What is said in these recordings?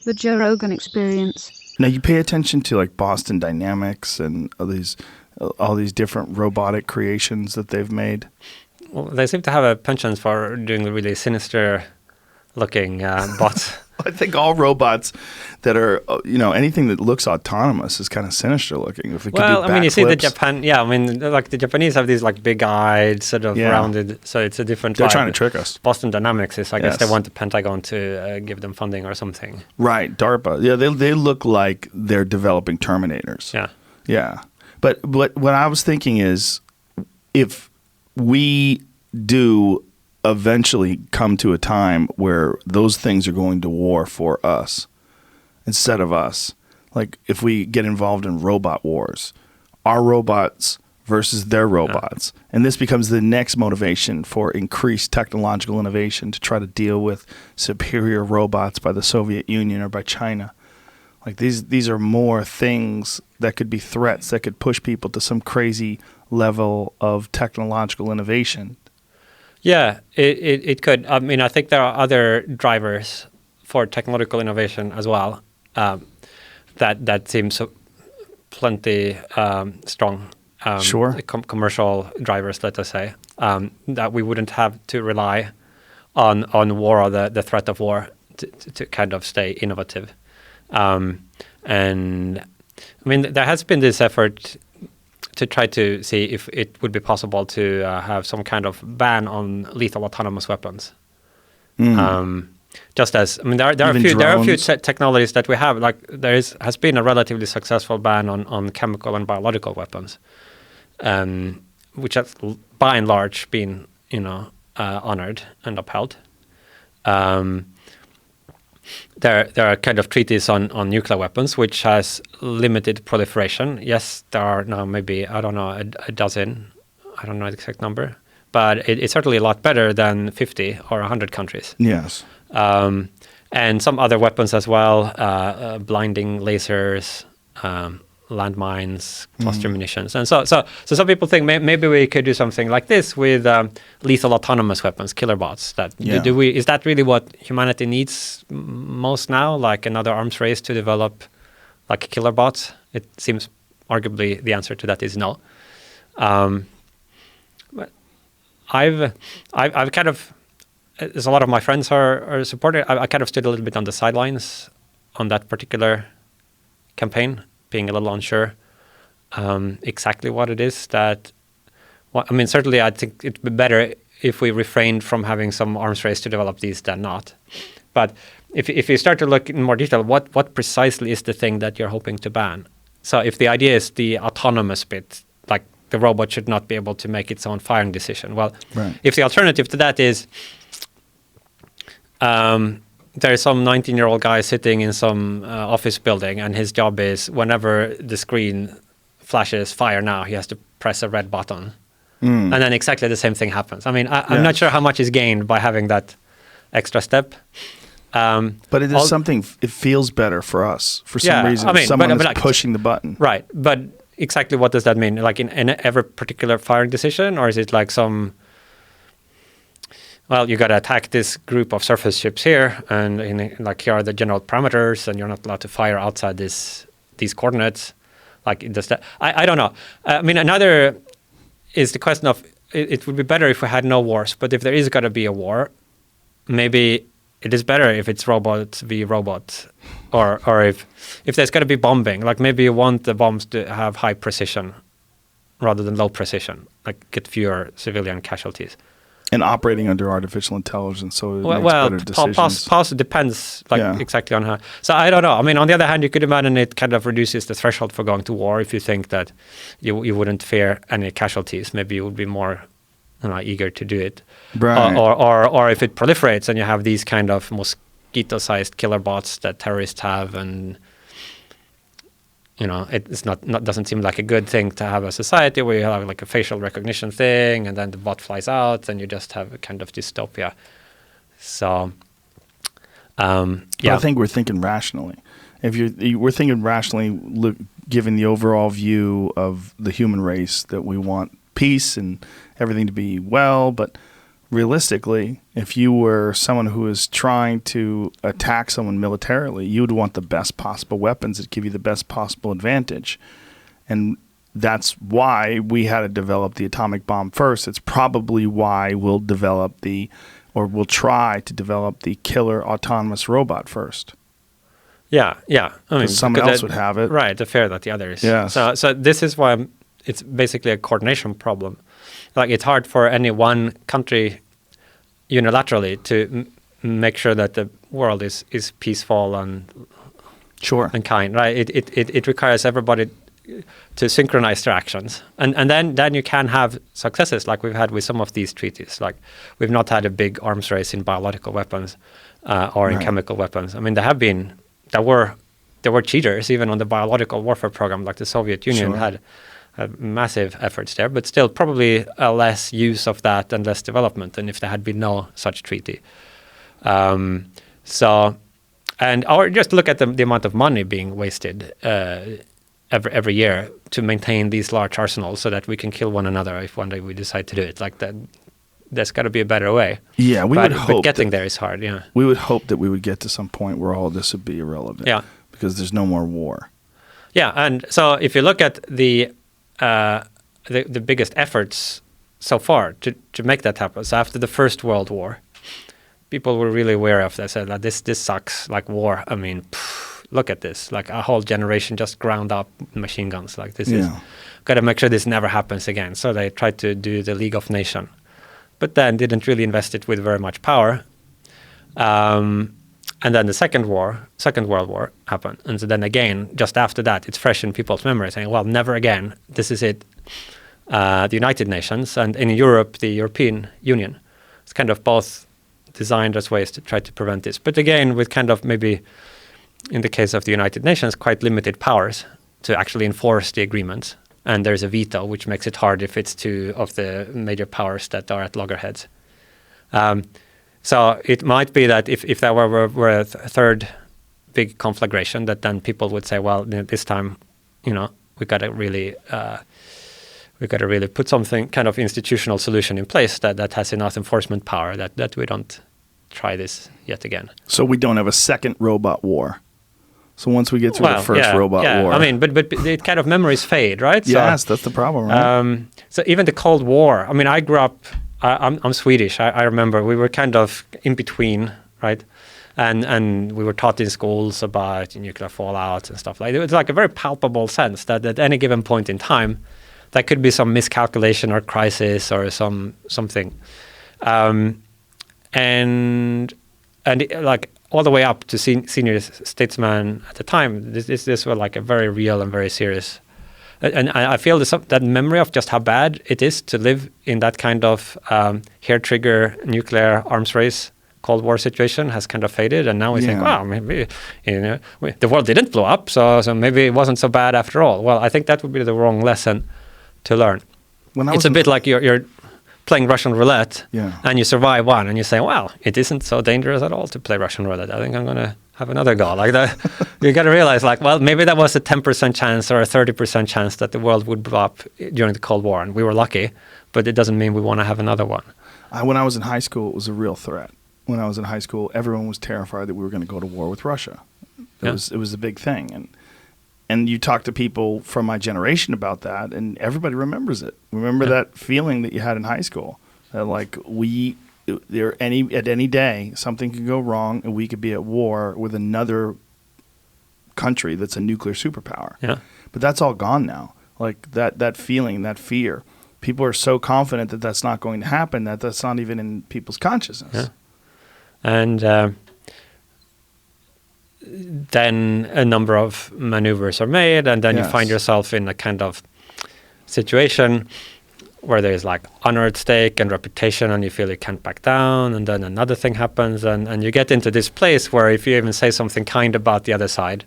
The Joe Rogan Experience. Now you pay attention to like Boston Dynamics and all these different robotic creations that they've made. Well, they seem to have a penchant for doing really sinister-looking bots. I think all robots that are, anything that looks autonomous is kind of sinister looking. If it could do you see the backflips. like the Japanese have these like big-eyed, sort of rounded, so it's a different They're vibe. trying to trick us. Boston Dynamics is, I guess they want the Pentagon to give them funding or something. Right, DARPA. Yeah, they look like they're developing Terminators. Yeah. Yeah. But what I was thinking is, if we do eventually come to a time where those things are going to war for us instead of us, like if we get involved in robot wars, our robots versus their robots, and this becomes the next motivation for increased technological innovation to try to deal with superior robots by the Soviet Union or by China. Like these are more things that could be threats that could push people to some crazy level of technological innovation. Yeah, it could. I mean, I think there are other drivers for technological innovation as well that seem so plenty strong. Sure. Commercial drivers, let us say, that we wouldn't have to rely on war or the threat of war to kind of stay innovative. And I mean, there has been this effort to try to see if it would be possible to have some kind of ban on lethal autonomous weapons. Just as, I mean, there are a few technologies that we have. Like has been a relatively successful ban on chemical and biological weapons, which has by and large been honored and upheld. There are kind of treaties on nuclear weapons, which has limited proliferation. Yes, there are now maybe, I don't know, a dozen. I don't know the exact number. But it's certainly a lot better than 50 or 100 countries. Yes. And some other weapons as well, blinding lasers, landmines, cluster munitions. And so some people think maybe we could do something like this with lethal autonomous weapons, killer bots. Is that really what humanity needs most now? Like another arms race to develop like killer bots? It seems arguably the answer to that is no. But I've kind of, as a lot of my friends are supporting, I kind of stood a little bit on the sidelines on that particular campaign, being a little unsure exactly what it is that. I mean, certainly I think it'd be better if we refrained from having some arms race to develop these than not. But if you start to look in more detail, what precisely is the thing that you're hoping to ban? So if the idea is the autonomous bit, like the robot should not be able to make its own firing decision. Well, if the alternative to that is there's some 19-year-old guy sitting in some office building, and his job is whenever the screen flashes fire now, he has to press a red button. And then exactly the same thing happens. I mean, I'm not sure how much is gained by having that extra step. But it is something, it feels better for us. For some reason, someone is pushing the button. Right, but exactly what does that mean? Like in every particular firing decision? Or is it like some... Well, you got to attack this group of surface ships here, and here are the general parameters, and you're not allowed to fire outside these coordinates. Like, does that? I don't know. I mean, another is the question of it would be better if we had no wars, but if there is going to be a war, maybe it is better if it's robot v robot, or if there's going to be bombing. Like maybe you want the bombs to have high precision rather than low precision, like get fewer civilian casualties. And operating under artificial intelligence, so it makes better decisions. Depends exactly on how. So I don't know. I mean, on the other hand, you could imagine it kind of reduces the threshold for going to war if you think that you wouldn't fear any casualties. Maybe you would be more eager to do it. Right. Or if it proliferates and you have these kind of mosquito-sized killer bots that terrorists have, and it's not doesn't seem like a good thing to have a society where you have like a facial recognition thing, and then the bot flies out, and you just have a kind of dystopia. So, I think we're thinking rationally. We're thinking rationally, given the overall view of the human race, that we want peace and everything to be well, but realistically, if you were someone who is trying to attack someone militarily, you would want the best possible weapons that give you the best possible advantage. And that's why we had to develop the atomic bomb first. It's probably why we'll try to develop the killer autonomous robot first. Yeah. I mean, someone else would have it. Right, to fear that the others. Yes. So this is why it's basically a coordination problem. Like, it's hard for any one country unilaterally to make sure that the world is peaceful and Sure. and kind, right? It requires everybody to synchronize their actions, and then you can have successes like we've had with some of these treaties. Like, we've not had a big arms race in biological weapons or in chemical weapons. I mean, there were cheaters even on the biological warfare program. Like, the Soviet Union had massive efforts there, but still probably less use of that and less development than if there had been no such treaty. Or just look at the amount of money being wasted every year to maintain these large arsenals so that we can kill one another if one day we decide to do it. Like that, there's got to be a better way. Yeah, but getting there is hard. Yeah, we would hope that we would get to some point where all of this would be irrelevant. Yeah, because there's no more war. Yeah, and so if you look at the biggest efforts so far to make that happen, so after the First World War, people were really aware of this. Said, like, this sucks, like war. I mean, look at this. Like, a whole generation just ground up machine guns. Like, this is got to make sure this never happens again. So they tried to do the League of Nations, but then didn't really invest it with very much power. And then the Second World War happened. And so then again, just after that, it's fresh in people's memory, saying, well, never again. This is it. The United Nations, and in Europe, the European Union. It's kind of both designed as ways to try to prevent this. But again, with kind of maybe, in the case of the United Nations, quite limited powers to actually enforce the agreements. And there's a veto, which makes it hard if it's two of the major powers that are at loggerheads. So it might be that if there were a third big conflagration, that then people would say, well, this time, we got to really put something kind of institutional solution in place that has enough enforcement power that we don't try this yet again. So we don't have a second robot war. So once we get through the first robot war. I mean, but it kind of memories fade, right? Yes, that's the problem, right? So even the Cold War. I mean, I grew up. I'm Swedish. I remember we were kind of in between, right? And we were taught in schools about nuclear fallout and stuff like that. It was like a very palpable sense that at any given point in time, there could be some miscalculation or crisis or something, and like all the way up to senior statesmen at the time. This were like a very real and very serious. And I feel that memory of just how bad it is to live in that kind of hair-trigger nuclear arms race, Cold War situation has kind of faded. And now we think, wow, maybe the world didn't blow up, so maybe it wasn't so bad after all. Well, I think that would be the wrong lesson to learn. It's a bit like you're playing Russian roulette, and you survive one, and you say, well, it isn't so dangerous at all to play Russian roulette. I think I'm going to have another go. Like that, you got to realize, like, well, maybe that was a 10% chance or a 30% chance that the world would blow up during the Cold War, and we were lucky, but it doesn't mean we want to have another one. When I was in high school, it was a real threat. When I was in high school, everyone was terrified that we were going to go to war with Russia. It was a big thing, and you talk to people from my generation about that, and everybody remembers it. Remember that feeling that you had in high school, like at any day something could go wrong, and we could be at war with another country that's a nuclear superpower. Yeah. But that's all gone now. Like that feeling, that fear. People are so confident that that's not going to happen that that's not even in people's consciousness. Yeah. And then a number of maneuvers are made, and then you find yourself in a kind of situation where there's like honor at stake and reputation, and you feel you can't back down, and then another thing happens, and you get into this place where if you even say something kind about the other side,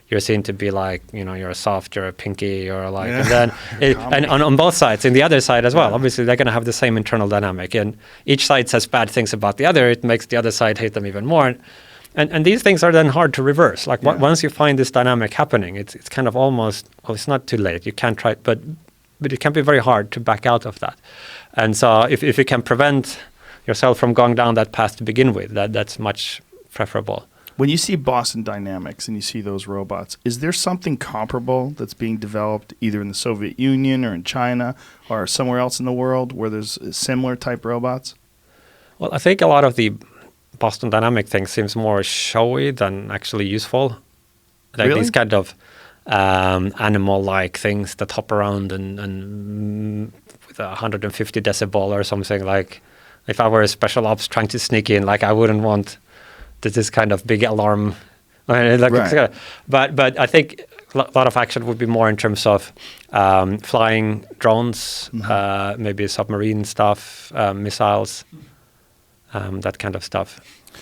you're seen to be like, you're a soft, you're a pinky, or like, and then and on both sides, in the other side as well, obviously they're going to have the same internal dynamic, and each side says bad things about the other. It makes the other side hate them even more. And these things are then hard to reverse. Like once you find this dynamic happening, it's kind of almost, well, it's not too late. You can't try, but it can be very hard to back out of that. And so if you can prevent yourself from going down that path to begin with. That's much preferable. When you see Boston Dynamics and you see those robots, is there something comparable that's being developed either in the Soviet Union or in China or somewhere else in the world where there's similar type robots? Well, I think a lot of the Boston Dynamic thing seems more showy than actually useful. Like Really? these kind of animal-like things that hop around and with 150 decibel or something. Like if I were a special ops trying to sneak in, like I wouldn't want this kind of big alarm. I mean, like, Right. but I think a lot of action would be more in terms of flying drones, maybe submarine stuff, missiles, that kind of stuff.